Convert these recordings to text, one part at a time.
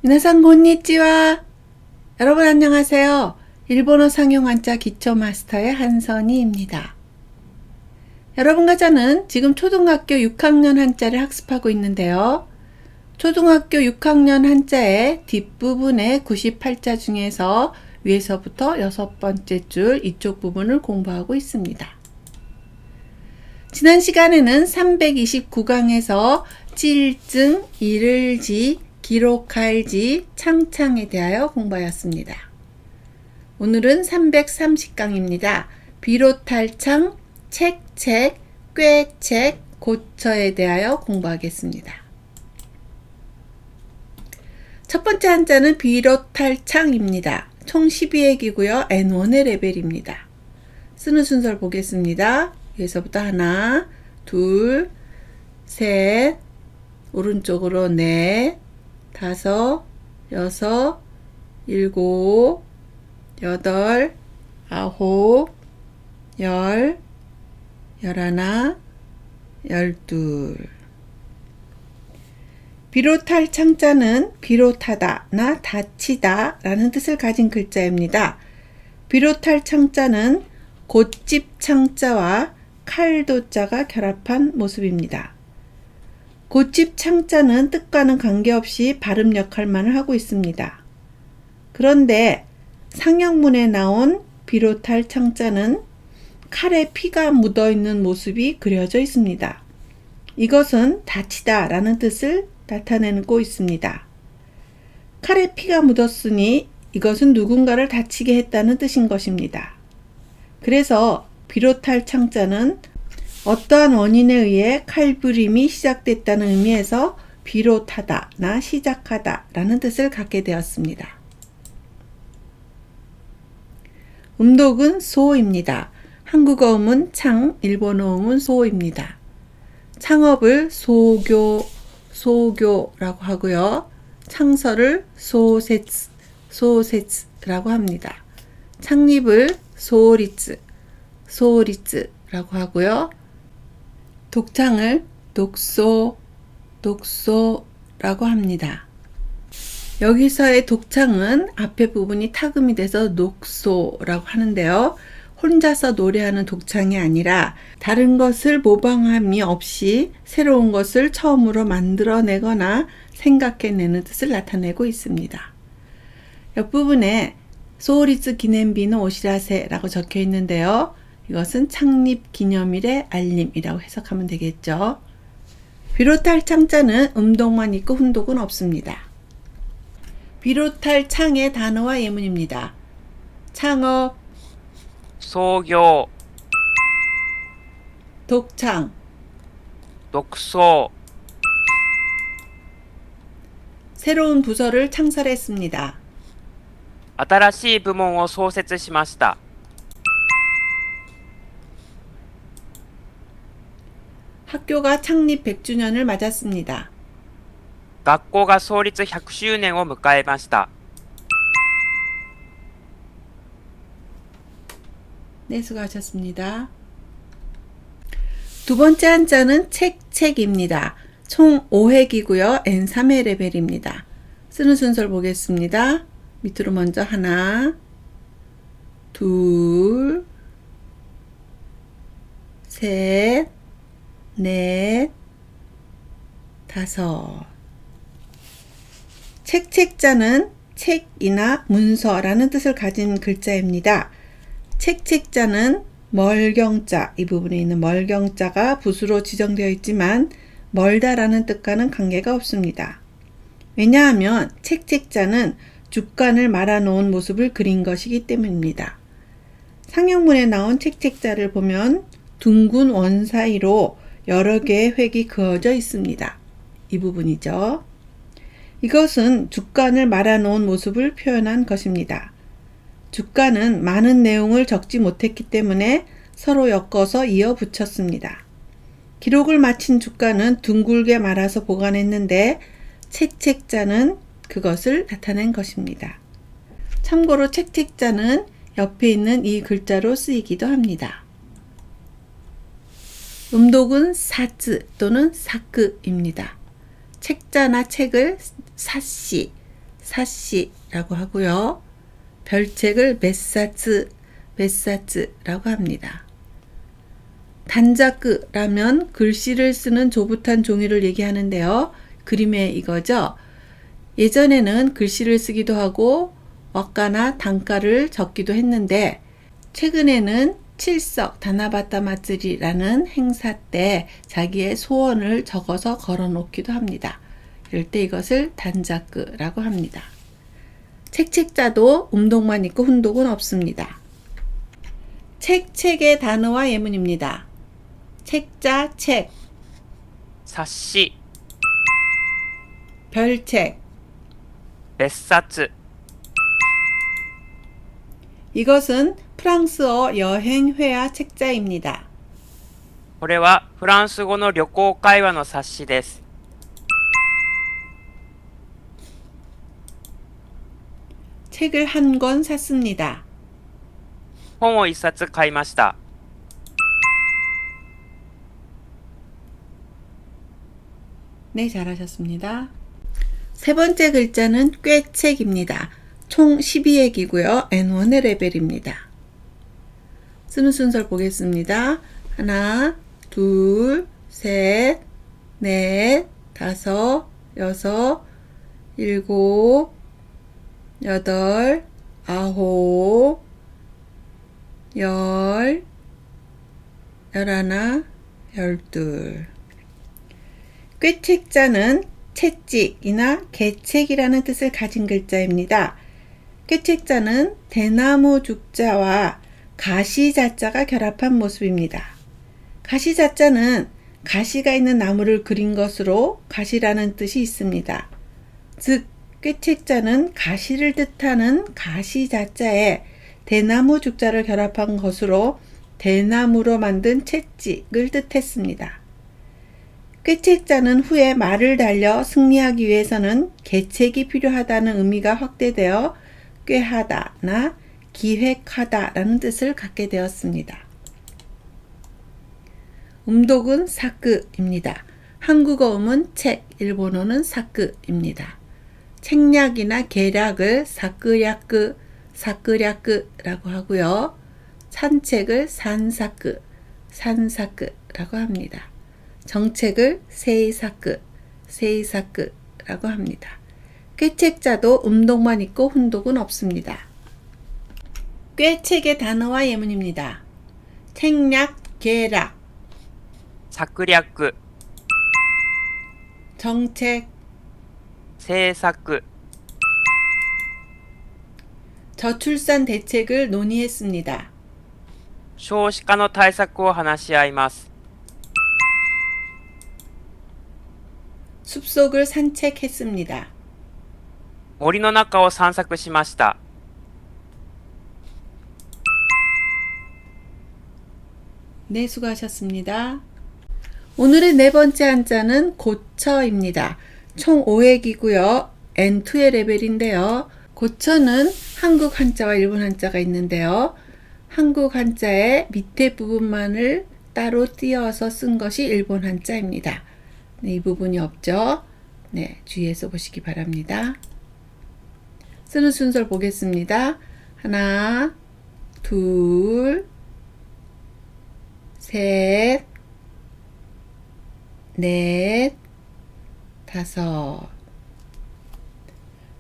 미나상 곤니찌와. 여러분 안녕하세요. 일본어 상용 한자 기초 마스터의 한선희입니다. 여러분과 저는 지금 초등학교 6학년 한자를 학습하고 있는데요. 초등학교 6학년 한자의 뒷부분의 98자 중에서 위에서부터 6번째 줄 이쪽 부분을 공부하고 있습니다. 지난 시간에는 329강에서 찔증, 이를지, 기록할지, 창창에 대하여 공부하였습니다. 오늘은 330강입니다. 비롯할 창, 책책, 꾀책, 고처에 대하여 공부하겠습니다. 첫 번째 한자는 비롯할 창입니다. 총 12획이고요. N1의 레벨입니다. 쓰는 순서를 보겠습니다. 여기서부터 하나, 둘, 셋, 오른쪽으로 넷, 다섯, 여섯, 일곱, 여덟, 아홉, 열, 열하나, 열둘. 비롯할 창자는 비롯하다 나 다치다 라는 뜻을 가진 글자입니다. 비롯할 창자는 곧집 창자와 칼도자가 결합한 모습입니다. 곧집 창자는 뜻과는 관계없이 발음 역할만을 하고 있습니다. 그런데 상형문에 나온 비롯할 창자는 칼에 피가 묻어있는 모습이 그려져 있습니다. 이것은 다치다 라는 뜻을 나타내고 있습니다. 칼에 피가 묻었으니 이것은 누군가를 다치게 했다는 뜻인 것입니다. 그래서 비롯할 창자는 어떠한 원인에 의해 칼부림이 시작됐다는 의미에서 비롯하다, 나 시작하다 라는 뜻을 갖게 되었습니다. 음독은 소입니다. 한국어 음은 창, 일본어 음은 소입니다. 창업을 소교라고 하고요. 창설을 소세츠라고 합니다. 창립을 소리츠라고 하고요. 독창을 독소라고 합니다. 여기서의 독창은 앞에 부분이 타금이 돼서 녹소라고 하는데요. 혼자서 노래하는 독창이 아니라 다른 것을 모방함이 없이 새로운 것을 처음으로 만들어내거나 생각해내는 뜻을 나타내고 있습니다. 옆부분에 소리츠 기념비는 오시라세라고 적혀 있는데요. 이것은 창립 기념일의 알림이라고 해석하면 되겠죠. 비롯할 창자는 음독만 있고 훈독은 없습니다. 비롯할 창의 단어와 예문입니다. 창업, 소교, 독창, 독소, 새로운 부서를 창설했습니다. 新しい部門を創設しました。 학교가 창립 100주년을 맞았습니다. 学校が創立100周年を迎えました。 네, 수고하셨습니다. 두 번째 한자는 책입니다. 총 5획이고요. N3의 레벨입니다. 쓰는 순서를 보겠습니다. 밑으로 먼저 하나, 둘, 셋, 넷, 다섯. 책자는 책이나 문서라는 뜻을 가진 글자입니다. 책자는 멀경자, 이 부분에 있는 멀경자가 붓으로 지정되어 있지만 멀다라는 뜻과는 관계가 없습니다. 왜냐하면 책자는 주간을 말아놓은 모습을 그린 것이기 때문입니다. 상형문에 나온 책자를 보면 둥근 원 사이로 여러 개의 획이 그어져 있습니다. 이 부분이죠. 이것은 주간을 말아놓은 모습을 표현한 것입니다. 주간은 많은 내용을 적지 못했기 때문에 서로 엮어서 이어 붙였습니다. 기록을 마친 주간은 둥글게 말아서 보관했는데 책자는 그것을 나타낸 것입니다. 참고로 책자는 옆에 있는 이 글자로 쓰이기도 합니다. 음독은 사즈 또는 사크입니다. 책자나 책을 사시, 사시라고 하고요. 별책을 메사츠라고 합니다. 단자크라면 글씨를 쓰는 조붓한 종이를 얘기하는데요. 그림의 이거죠. 예전에는 글씨를 쓰기도 하고 왁가나 단가를 적기도 했는데 최근에는 칠석 다나바타 마쓰리라는 행사 때 자기의 소원을 적어서 걸어 놓기도 합니다. 이럴 때 이것을 단자크라고 합니다. 책자도 음독만 있고 훈독은 없습니다. 책의 단어와 예문입니다. 책자 책, 冊子、 별책. 別冊、 이것은 프랑스어 여행 회화 책자입니다. これはフランス語の旅行会話の冊子です。 책을 한 권 샀습니다. 本を一冊買いました。 네, 잘하셨습니다. 세 번째 글자는 꾀책입니다. 총 12액이고요. N1의 레벨입니다. 쓰는 순서를 보겠습니다. 하나, 둘, 셋, 넷, 다섯, 여섯, 일곱, 여덟, 아홉, 열, 열하나, 열둘. 꾀책자는 채찍이나 개책이라는 뜻을 가진 글자입니다. 꾀책자는 대나무 죽자와 가시자자가 결합한 모습입니다. 가시자자는 가시가 있는 나무를 그린 것으로 가시라는 뜻이 있습니다. 즉, 꾀책자는 가시를 뜻하는 가시자자에 대나무 죽자를 결합한 것으로 대나무로 만든 채찍을 뜻했습니다. 꾀책자는 후에 말을 달려 승리하기 위해서는 계책이 필요하다는 의미가 확대되어 꾀하다나 기획하다라는 뜻을 갖게 되었습니다. 음독은 사크입니다. 한국어음은 책, 일본어는 사크입니다. 책략이나 계략을 사크랴크라고 하고요. 산책을 산사크라고 합니다. 정책을 세이사크라고 합니다. 꾀책자도 음독만 있고 훈독은 없습니다. 꾀책의 단어와 예문입니다. 책략, 계략, 策略、 정책, 政策、 저출산 대책을 논의했습니다. 少子化の対策を話し合います。 숲속을 산책했습니다. 森の中を散策しました。 네, 수고하셨습니다. 오늘의 네 번째 한자는 고처입니다. 총 5액이고요. N2의 레벨인데요. 고처는 한국 한자와 일본 한자가 있는데요. 한국 한자의 밑에 부분만을 따로 띄어서 쓴 것이 일본 한자입니다. 네, 이 부분이 없죠? 네, 주의해서 보시기 바랍니다. 쓰는 순서를 보겠습니다. 하나, 둘, 셋, 넷, 다섯.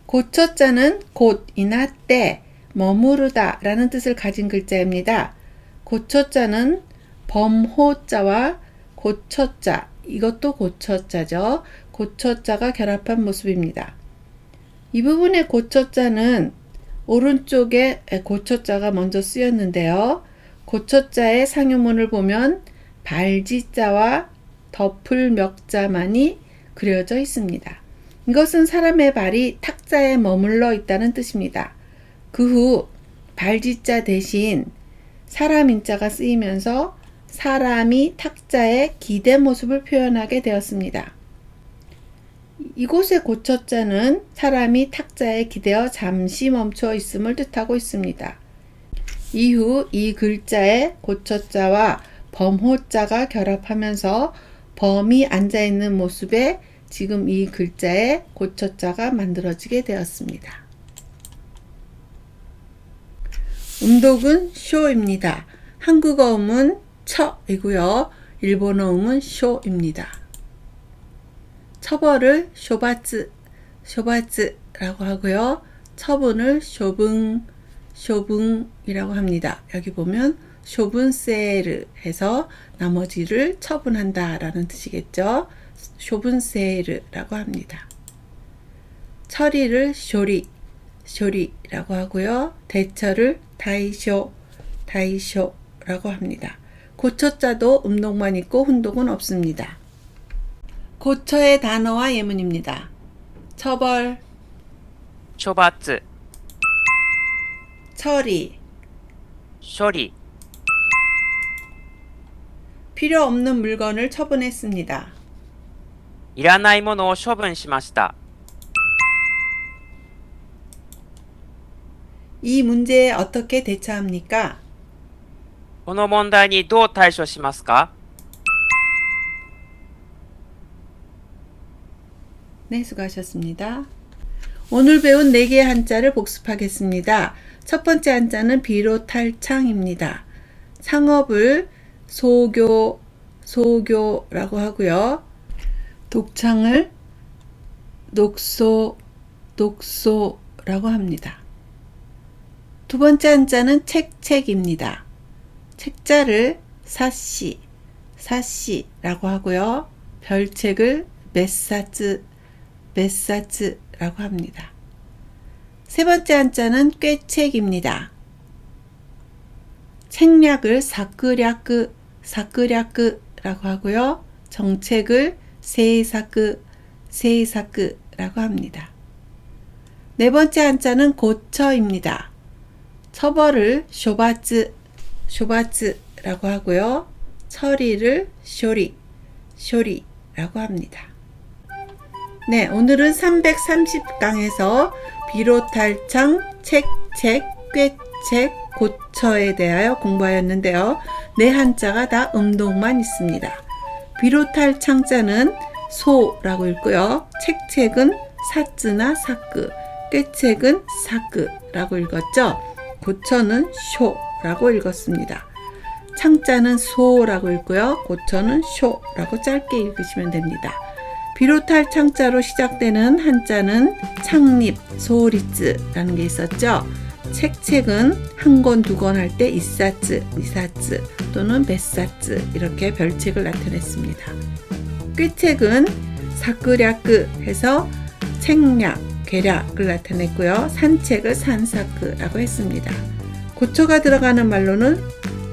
고처자는 곧이나 때, 머무르다 라는 뜻을 가진 글자입니다. 고처자는 범호자와 고처자, 이것도 고처자죠. 고처자가 결합한 모습입니다. 이 부분의 고처자는 오른쪽에 고처자가 먼저 쓰였는데요. 고처자의 상유문을 보면 발지자와 덮을 멱자만이 그려져 있습니다. 이것은 사람의 발이 탁자에 머물러 있다는 뜻입니다. 그 후 발지자 대신 사람 인자가 쓰이면서 사람이 탁자에 기댄 모습을 표현하게 되었습니다. 이곳의 고처자는 사람이 탁자에 기대어 잠시 멈춰 있음을 뜻하고 있습니다. 이후 이 글자의 고처자와 범호자가 결합하면서 범이 앉아있는 모습에 지금 이 글자에 고쳐자가 만들어지게 되었습니다. 음독은 쇼입니다. 한국어 음은 처이고요. 일본어 음은 쇼입니다. 처벌을 쇼바츠라고 하고요. 처분을 쇼붕이라고 합니다. 여기 보면 쇼분세르 해서 나머지를 처분한다 라는 뜻이겠죠. 쇼분세르라고 합니다. 처리를 쇼리라고 하고요. 대처를 다이쇼라고 합니다. 고처자도 음독만 있고 훈독은 없습니다. 고처의 단어와 예문입니다. 처벌, 処罰 처리, 処理 필요 없는 물건을 처분했습니다. いらないものを処分しました。 이 문제에 어떻게 대처합니까? この問題にどう対処しますか？ 네, 수고하셨습니다. 오늘 배운 4개의 한자를 복습하겠습니다. 첫 번째 한자는 비로탈창입니다. 창업을 소교라고 하고요. 독창을 녹소라고 합니다. 두 번째 한자는 책입니다. 책자를 사시라고 하고요. 별책을 메사즈라고 합니다. 세 번째 한자는 꾀책입니다. 책략을 사끄랴끄라고 하고요. 정책을 세이사끄라고 합니다. 네 번째 한자는 고처입니다. 처벌을 쇼바츠라고 하고요. 처리를 쇼리라고 합니다. 네, 오늘은 330강에서 비로탈창, 책책, 꾀책, 고처에 대하여 공부하였는데요. 네 한자가 다 음독만 있습니다. 비로탈창자는 소라고 읽고요. 책책은 사츠나 사끄, 꾀책은 사끄라고 읽었죠. 고처는 쇼라고 읽었습니다. 창자는 소라고 읽고요. 고처는 쇼라고 짧게 읽으시면 됩니다. 비롯할 창자로 시작되는 한자는 창립, 소리츠라는 게 있었죠. 책은 한 권, 두 권 할 때 이사츠, 니사츠 또는 메사츠 이렇게 별책을 나타냈습니다. 꾀책은 사끄랴끄 해서 책략, 계략을 나타냈고요. 산책을 산사크라고 했습니다. 고처가 들어가는 말로는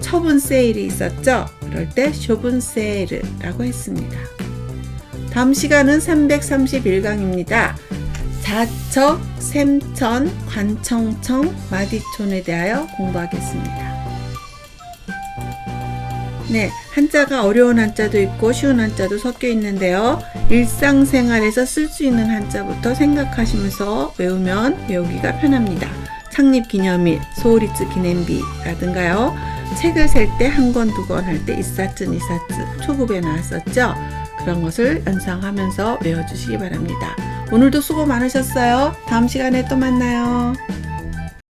처분세일이 있었죠. 그럴 때 쇼분세일이라고 했습니다. 다음 시간은 331강입니다. 자척, 샘천, 관청청, 마디촌에 대하여 공부하겠습니다. 네, 한자가 어려운 한자도 있고 쉬운 한자도 섞여 있는데요. 일상생활에서 쓸 수 있는 한자부터 생각하시면서 외우면 외우기가 편합니다. 창립기념일, 소리츠 기념비라든가요. 책을 셀 때 한 권, 두 권 할 때 이사츠, 니사츠 초급에 나왔었죠. 그런 것을 연상하면서 외워주시기 바랍니다. 오늘도 수고 많으셨어요. 다음 시간에 또 만나요.